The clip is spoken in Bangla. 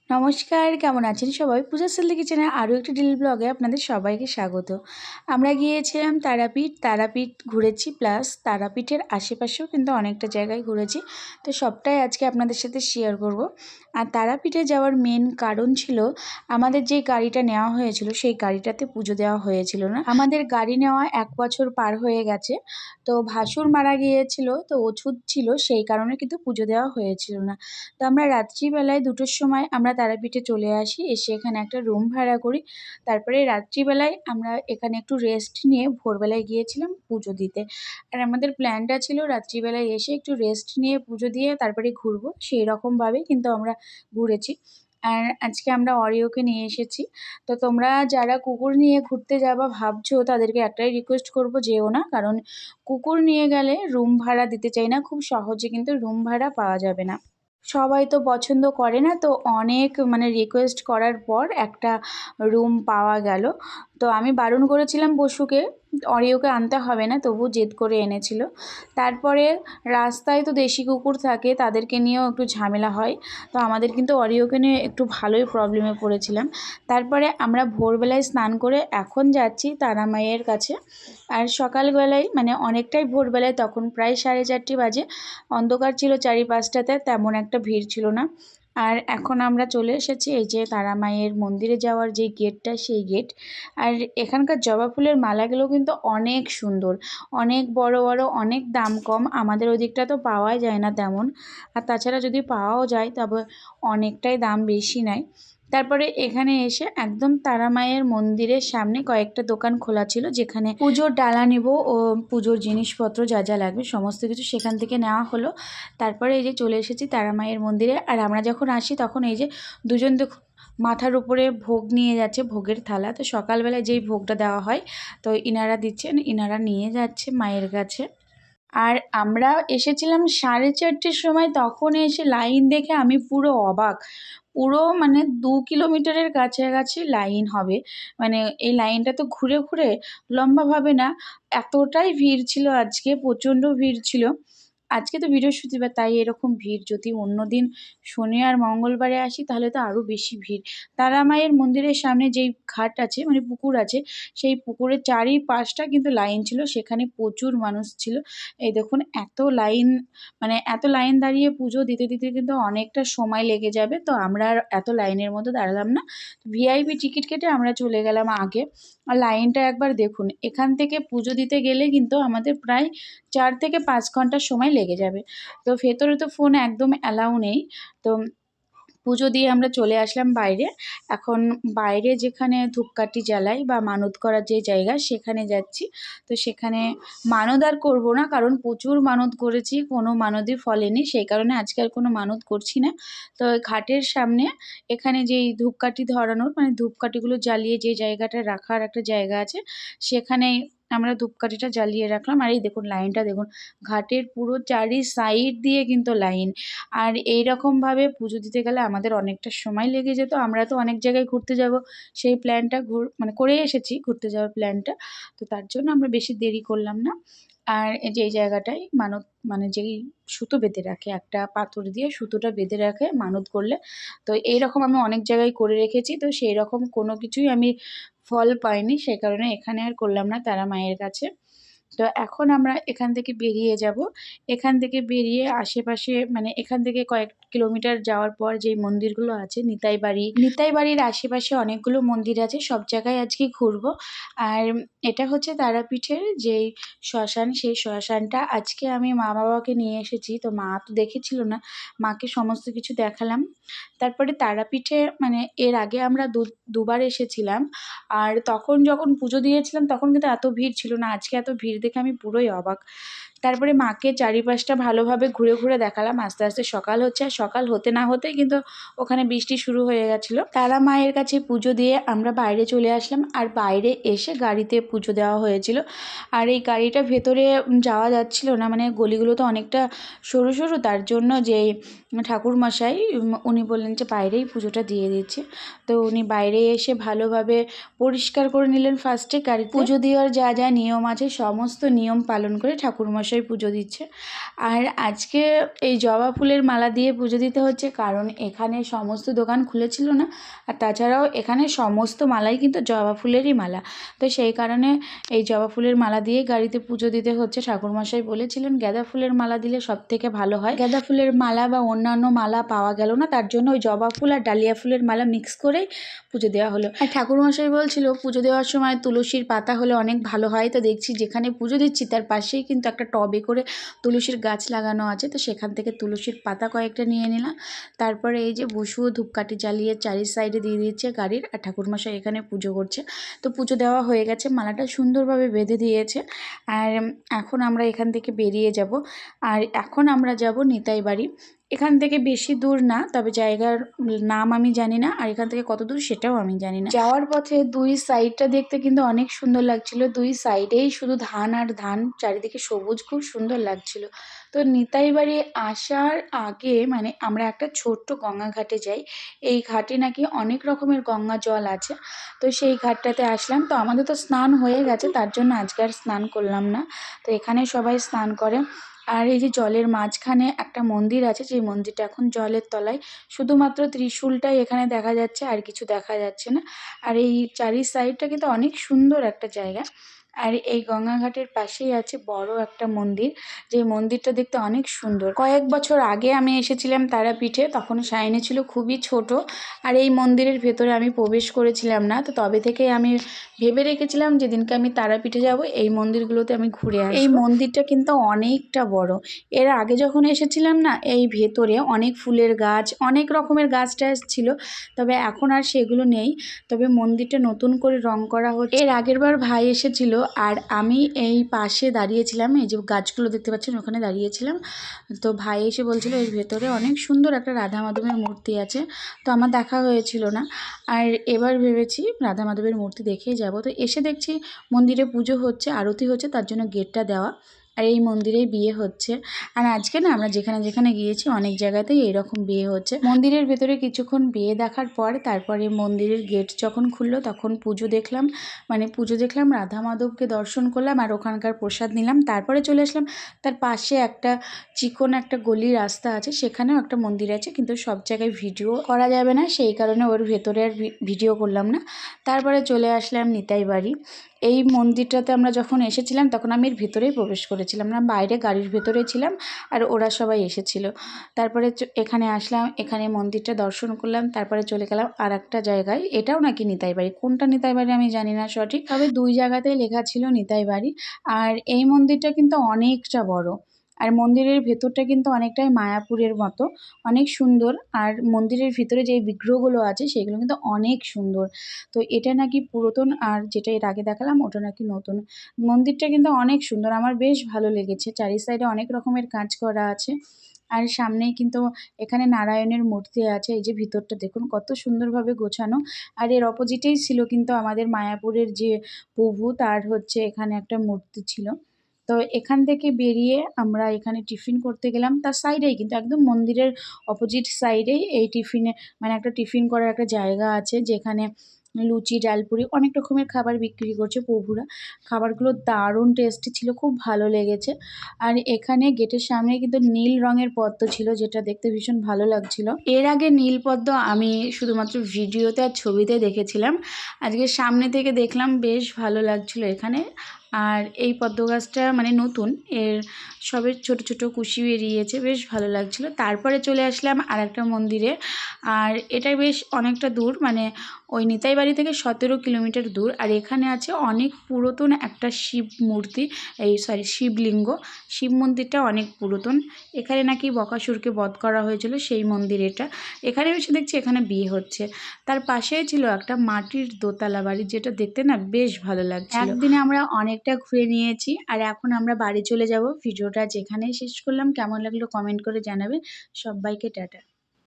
নমস্কার, কেমন আছেন সবাই? পূজা সেলদি কিচেনে আরও একটি ডেইলি ব্লগে আপনাদের সবাইকে স্বাগত। আমরা গিয়েছিলাম তারাপীঠ ঘুরেছি, প্লাস তারাপীঠের আশেপাশেও কিন্তু অনেকটা জায়গায় ঘুরেছি। তো সবটাই আজকে আপনাদের সাথে শেয়ার করব। আর তারাপীঠে যাওয়ার মেন কারণ ছিল আমাদের যে গাড়িটা নেওয়া হয়েছিল সেই গাড়িটাতে পুজো দেওয়া হয়েছিল না। আমাদের গাড়ি নেওয়া 1 বছর পার হয়ে গেছে। তো ভাসুর মারা গিয়েছিল, তো ওষুধ ছিল, সেই কারণে কিন্তু পুজো দেওয়া হয়েছিল না। তো আমরা রাত্রিবেলায় 2টোর সময় আমরা তারাপীঠে চলে আসি, এসে এখানে একটা রুম ভাড়া করি। তারপরে রাত্রিবেলায় আমরা এখানে একটু রেস্ট নিয়ে ভোরবেলায় গিয়েছিলাম পুজো দিতে। আর আমাদের প্ল্যানটা ছিল রাত্রিবেলায় এসে একটু রেস্ট নিয়ে পুজো দিয়ে তারপরে ঘুরবো, সেই রকমভাবেই কিন্তু আমরা ঘুরেছি। আর আজকে আমরা অরিওকে নিয়ে এসেছি। তো তোমরা যারা কুকুর নিয়ে ঘুরতে যাবা ভাবছো তাদেরকে একটাই রিকোয়েস্ট করব, যেও না, কারণ কুকুর নিয়ে গেলে রুম ভাড়া দিতে চাই না, খুব সহজে কিন্তু রুম ভাড়া পাওয়া যাবে না। সবাই তো পছন্দ করে না, তো অনেক রিকোয়েস্ট করার পর একটা রুম পাওয়া গেল। তো আমি বারণ করেছিলাম বসুকে, অরিওকে আনতে হবে না, তবু জেদ করে এনেছিল। তারপরে রাস্তায় তো দেশি কুকুর থাকে, তাদেরকে নিয়েও একটু ঝামেলা হয়। তো আমাদের কিন্তু অরিওকে নিয়ে একটু ভালোই প্রবলেমে পড়েছিলাম। তারপরে আমরা ভোরবেলায় স্নান করে এখন যাচ্ছি তারা মায়ের কাছে। আর সকালবেলায় অনেকটাই ভোরবেলায়, তখন প্রায় 4:30 বাজে, অন্ধকার ছিল চারিপাশটাতে, তেমন একটা ভিড় ছিল না। আর এখন আমরা চলে এসেছি এই যে তারা মায়ের মন্দিরে যাওয়ার যে গেটটা, সেই গেট। আর এখানকার জবা ফুলের মালাগুলো কিন্তু অনেক সুন্দর, অনেক বড় বড়, অনেক দাম কম। আমাদের ওদিকটা তো পাওয়াই যায় না তেমন, আর তাছাড়া যদি পাওয়াও যায় তবে অনেকটাই দাম বেশি নেয়। তারপরে এখানে এসে একদম তারা মায়ের মন্দিরের সামনে কয়েকটা দোকান খোলা ছিল, যেখানে পুজোর ডালা নিব ও পুজোর জিনিসপত্র যা যা লাগবে সমস্ত কিছু সেখান থেকে নেওয়া হলো। তারপরে এই যে চলে এসেছি তারা মায়ের মন্দিরে। আর আমরা যখন আসি তখন এই যে দুজন মাথার উপরে ভোগ নিয়ে যাচ্ছে, ভোগের থালা। তো সকালবেলায় যেই ভোগটা দেওয়া হয়, তো ইনারা দিচ্ছেন, ইনারা নিয়ে যাচ্ছে মায়ের কাছে। আর আমরা এসেছিলাম 4:30-র সময়, তখন এসে লাইন দেখে আমি পুরো অবাক। পুরো 2 কিলোমিটারের কাছাকাছি লাইন হবে। এই লাইনটা তো ঘুরে ঘুরে লম্বাভাবে না, এতটাই ভিড় ছিল আজকে, প্রচণ্ড ভিড় ছিল। আজকে তো বৃহস্পতিবার, তাই এরকম ভিড়। যদি অন্য দিন শনি আর মঙ্গলবারে আসি তাহলে তো আরও বেশি ভিড়। তারা মায়ের মন্দিরের সামনে যেই ঘাট আছে, পুকুর আছে, সেই পুকুরের চারিপাশটা কিন্তু লাইন ছিল, সেখানে প্রচুর মানুষ ছিল। এই দেখুন এত লাইন, এত লাইন দাঁড়িয়ে পুজো দিতে দিতে কিন্তু অনেকটা সময় লেগে যাবে। তো আমরা আর এত লাইনের মধ্যে দাঁড়ালাম না, ভিআইপি টিকিট কেটে আমরা চলে গেলাম আগে। আর লাইনটা একবার দেখুন, এখান থেকে পুজো দিতে গেলে কিন্তু আমাদের প্রায় 4 থেকে 5 ঘন্টা সময় লেগে যাবে। তো ভেতরে তো ফোন একদম অ্যালাউ নেই। তো পুজো দিয়ে আমরা চলে আসলাম বাইরে। এখন বাইরে যেখানে ধূপকাঠি জ্বালাই বা মানত করার যে জায়গা, সেখানে যাচ্ছি। তো সেখানে মানত আর করবো না, কারণ প্রচুর মানত করেছি, কোনো মানতই ফলেনি, সেই কারণে আজকে আর কোনো মানত করছি না। তো ঘাটের সামনে এখানে যেই ধূপকাঠি ধরানোর, ধূপকাঠিগুলো জ্বালিয়ে যে জায়গাটা রাখার একটা জায়গা আছে, সেখানেই আমরা ধূপকাঠিটা জ্বালিয়ে রাখলাম। আর এই দেখুন লাইনটা দেখুন, ঘাটের পুরো চারি সাইড দিয়ে কিন্তু লাইন। আর এইরকমভাবে পুজো দিতে গেলে আমাদের অনেকটা সময় লেগে যেত। আমরা তো অনেক জায়গায় ঘুরতে যাব, সেই প্ল্যানটা করে এসেছি, ঘুরতে যাওয়ার প্ল্যানটা। তো তার জন্য আমরা বেশি দেরি করলাম না। আর এই যে এই জায়গাটায় মানত, যেই সুতো বেঁধে রাখে, একটা পাথর দিয়ে সুতোটা বেঁধে রাখে মানত করলে। তো এইরকম আমি অনেক জায়গায় করে রেখেছি, তো সেই রকম কোনো কিছুই আমি ফল পাইনি, সেই কারণে এখানে আর করলাম না তারা মায়ের কাছে। তো এখন আমরা এখান থেকে বেরিয়ে যাব। এখান থেকে বেরিয়ে আশেপাশে, এখান থেকে কয়েক কিলোমিটার যাওয়ার পর যেই মন্দিরগুলো আছে, নিতাই বাড়ির আশেপাশে অনেকগুলো মন্দির আছে, সব জায়গায় আজকে ঘুরবো। আর এটা হচ্ছে তারাপীঠের যেই শ্মশান, সেই শ্মশানটা আজকে আমি মা বাবাকে নিয়ে এসেছি। তো মা তো দেখেছিল না, মাকে সমস্ত কিছু দেখালাম। তারপরে তারাপীঠে এর আগে আমরা দুবার এসেছিলাম। আর তখন যখন পুজো দিয়েছিলাম তখন কিন্তু এত ভিড় ছিল না, আজকে এত ভিড় দেখে আমি পুরোই অবাক। তারপরে মাকে চারিপাশটা ভালোভাবে ঘুরে ঘুরে দেখালাম। আস্তে আস্তে সকাল হচ্ছে, আর সকাল হতে না হতেই কিন্তু ওখানে বৃষ্টি শুরু হয়ে গেছিলো। তারা মায়ের কাছে পুজো দিয়ে আমরা বাইরে চলে আসলাম। আর বাইরে এসে গাড়িতে পুজো দেওয়া হয়েছিল। আর এই গাড়িটা ভেতরে যাওয়া যাচ্ছিল না, গলিগুলো তো অনেকটা সরু সরু, তার জন্য যে ঠাকুরমশাই উনি বললেন যে বাইরেই পুজোটা দিয়ে দিচ্ছে। তো উনি বাইরে এসে ভালোভাবে পরিষ্কার করে নিলেন ফার্স্টে গাড়ি। পুজো দেওয়ার যা যা নিয়ম আছে সমস্ত নিয়ম পালন করে ঠাকুরমশাই ঠাকুরমশাই পুজো দিচ্ছে। আর আজকে এই জবা ফুলের মালা দিয়ে পুজো দিতে হচ্ছে, কারণ এখানে সমস্ত দোকান খুলেছিল না, আর তাছাড়াও এখানে সমস্ত মালাই কিন্তু জবা ফুলেরই মালা। তো সেই কারণে এই জবা ফুলের মালা দিয়েই গাড়িতে পুজো দিতে হচ্ছে। ঠাকুরমশাই বলেছিলেন গাঁদা ফুলের মালা দিলে সবথেকে ভালো হয়, গাঁদা ফুলের মালা বা অন্যান্য মালা পাওয়া গেল না, তার জন্য ওই জবা ফুল আর ডালিয়া ফুলের মালা মিক্স করেই পুজো দেওয়া হলো। আর ঠাকুরমশাই বলছিল পুজো দেওয়ার সময় তুলসীর পাতা হলে অনেক ভালো হয়। তো দেখছি যেখানে পুজো দিচ্ছি তার পাশেই কিন্তু একটা টবে করে তুলসীর গাছ লাগানো আছে, তো সেখান থেকে তুলসীর পাতা কয়েকটা নিয়ে নিলাম। তারপরে এই যে বসুও ধূপকাঠি জ্বালিয়ে চারি সাইডে দিয়ে দিচ্ছে গাড়ির, আর ঠাকুরমশাই এখানে পুজো করছে। তো পুজো দেওয়া হয়ে গেছে, মালাটা সুন্দরভাবে বেঁধে দিয়েছে। আর এখন আমরা এখান থেকে বেরিয়ে যাব। আর এখন আমরা যাব নিতাই বাড়ি। এখান থেকে বেশি দূর না, তবে জায়গার নাম আমি জানি না, আর এখান থেকে কত দূর সেটাও আমি জানি না। যাওয়ার পথে দুই সাইডটা দেখতে কিন্তু অনেক সুন্দর লাগছিল, দুই সাইডেই শুধু ধান আর ধান, চারিদিকে সবুজ, খুব সুন্দর লাগছিল। তো নিতাই বাড়ি আসার আগে মানে আমরা একটা ছোট্ট গঙ্গা ঘাটে যাই। এই ঘাটে নাকি অনেক রকমের গঙ্গা জল আছে, তো সেই ঘাটটাতে আসলাম। তো আমাদের তো স্নান হয়ে গেছে, তার জন্য আজকে আর স্নান করলাম না। তো এখানে সবাই স্নান করে। আর এই যে জলের মাঝখানে একটা মন্দির আছে, যে মন্দিরটা এখন জলের তলায়, শুধুমাত্র ত্রিশূলটাই এখানে দেখা যাচ্ছে, আর কিছু দেখা যাচ্ছে না। আর এই চারি সাইডটা কিন্তু অনেক সুন্দর একটা জায়গা। আর এই গঙ্গাঘাটের পাশেই আছে বড় একটা মন্দির, যে মন্দিরটা দেখতে অনেক সুন্দর। কয়েক বছর আগে আমি এসেছিলাম তারাপীঠে, তখন সায়নী ছিল খুবই ছোট, আর এই মন্দিরের ভেতরে আমি প্রবেশ করেছিলাম না। তো তবে থেকে আমি ভেবে রেখেছিলাম যেদিনকে আমি তারাপীঠে যাব এই মন্দিরগুলোতে আমি ঘুরে আসবো। এই মন্দিরটা কিন্তু অনেকটা বড়। এর আগে যখন এসেছিলাম না, এই ভেতরে অনেক ফুলের গাছ, অনেক রকমের গাছ টাছ ছিল, তবে এখন আর সেগুলো নেই। তবে মন্দিরটা নতুন করে রং করা হচ্ছে। এর আগের বার ভাই এসেছিল, আর আমি এই পাশে দাঁড়িয়েছিলাম, এই যে গাছগুলো দেখতে পাচ্ছেন ওখানে দাঁড়িয়েছিলাম। তো ভাই এসে বলছিল এর ভেতরে অনেক সুন্দর একটা রাধা মাধবের মূর্তি আছে, তো আমার দেখা হয়েছিল না। আর এবার ভেবেছি রাধা মাধবের মূর্তি দেখেই যাব। তো এসে দেখছি মন্দিরে পুজো হচ্ছে, আরতি হচ্ছে, তার জন্য গেটটা দেওয়া। আর এই মন্দিরেই বিয়ে হচ্ছে। আর আজকে না আমরা যেখানে যেখানে গিয়েছি অনেক জায়গাতেই এইরকম বিয়ে হচ্ছে। মন্দিরের ভেতরে কিছুক্ষণ বিয়ে দেখার পর তারপরে মন্দিরের গেট যখন খুললো তখন পুজো দেখলাম, রাধা মাধবকে দর্শন করলাম, আর ওখানকার প্রসাদ নিলাম। তারপরে চলে আসলাম তার পাশে একটা চিকন একটা গলি রাস্তা আছে, সেখানেও একটা মন্দির আছে, কিন্তু সব জায়গায় ভিডিও করা যাবে না, সেই কারণে ওর ভেতরে আর ভিডিও করলাম না। তারপরে চলে আসলাম নিতাই বাড়ি। এই মন্দিরটাতে আমরা যখন এসেছিলাম তখন আমি এর ভেতরেই প্রবেশ করেছিলাম না, বাইরে গাড়ির ভেতরে ছিলাম, আর ওরা সবাই এসেছিল। তারপরে এখানে আসলাম, এখানে মন্দিরটা দর্শন করলাম, তারপরে চলে গেলাম আর একটা জায়গায়, এটাও নাকি নিতাই বাড়ি, কোনটা নিতাই বাড়ি আমি জানি না সঠিক, তবে দুই জায়গাতেই লেখা ছিল নিতাই বাড়ি। আর এই মন্দিরটা কিন্তু অনেকটা বড়, আর মন্দিরের ভেতরটা কিন্তু অনেকটাই মায়াপুরের মতো, অনেক সুন্দর। আর মন্দিরের ভিতরে যে বিগ্রহগুলো আছে সেগুলো কিন্তু অনেক সুন্দর। তো এটা নাকি পুরাতন, আর যেটা এর আগে দেখালাম ওটা নাকি নতুন। মন্দিরটা কিন্তু অনেক সুন্দর, আমার বেশ ভালো লেগেছে। চারি সাইডে অনেক রকমের কাজ করা আছে, আর সামনেই কিন্তু এখানে নারায়ণের মূর্তি আছে। এই যে ভিতরটা দেখুন কত সুন্দরভাবে গোছানো। আর এর অপোজিটেই ছিল কিন্তু আমাদের মায়াপুরের যে প্রভু, তার হচ্ছে এখানে একটা মূর্তি ছিল। তো এখান থেকে বেরিয়ে আমরা এখানে টিফিন করতে গেলাম, তার সাইডেই কিন্তু একদম মন্দিরের অপোজিট সাইডেই এই টিফিনে মানে একটা টিফিন করার একটা জায়গা আছে, যেখানে লুচি, ডালপুরি, অনেক রকমের খাবার বিক্রি করছে প্রভুরা। খাবারগুলো দারুণ টেস্টি ছিল, খুব ভালো লেগেছে। আর এখানে গেটের সামনে কিন্তু নীল রঙের পদ্ম ছিল, যেটা দেখতে ভীষণ ভালো লাগছিল। এর আগে নীল পদ্ম আমি শুধুমাত্র ভিডিওতে আর ছবিতে দেখেছিলাম, আজকে সামনে থেকে দেখলাম, বেশ ভালো লাগছিল এখানে। আর এই পদ্ম গাছটা মানে নতুন, এর সবে ছোট ছোট কুশি বেরিয়েছে, বেশ ভালো লাগছিল। তারপরে চলে আসলাম আর একটা মন্দিরে, আর এটা বেশ অনেকটা দূর, মানে ওই নিতাই বাড়ি থেকে 17 কিলোমিটার দূর। আর এখানে আছে অনেক পুরাতন একটা শিব মূর্তি, শিবলিঙ্গ। শিব মন্দিরটা অনেক পুরাতন, এখানে নাকি বকাসুরকে বধ করা হয়েছিল, সেই মন্দির এটা। এখানে এসে দেখছি এখানে বিয়ে হচ্ছে। তার পাশেই ছিল একটা মাটির দোতলা বাড়ি, যেটা দেখতে না বেশ ভালো লাগছিল। একদিনে আমরা অনেকটা ঘুরে নিয়েছি, আর এখন আমরা বাড়ি চলে যাব। ভিডিওটা যেখানেই শেষ করলাম, কেমন লাগলো কমেন্ট করে জানাবেন। সবাইকে টাটা।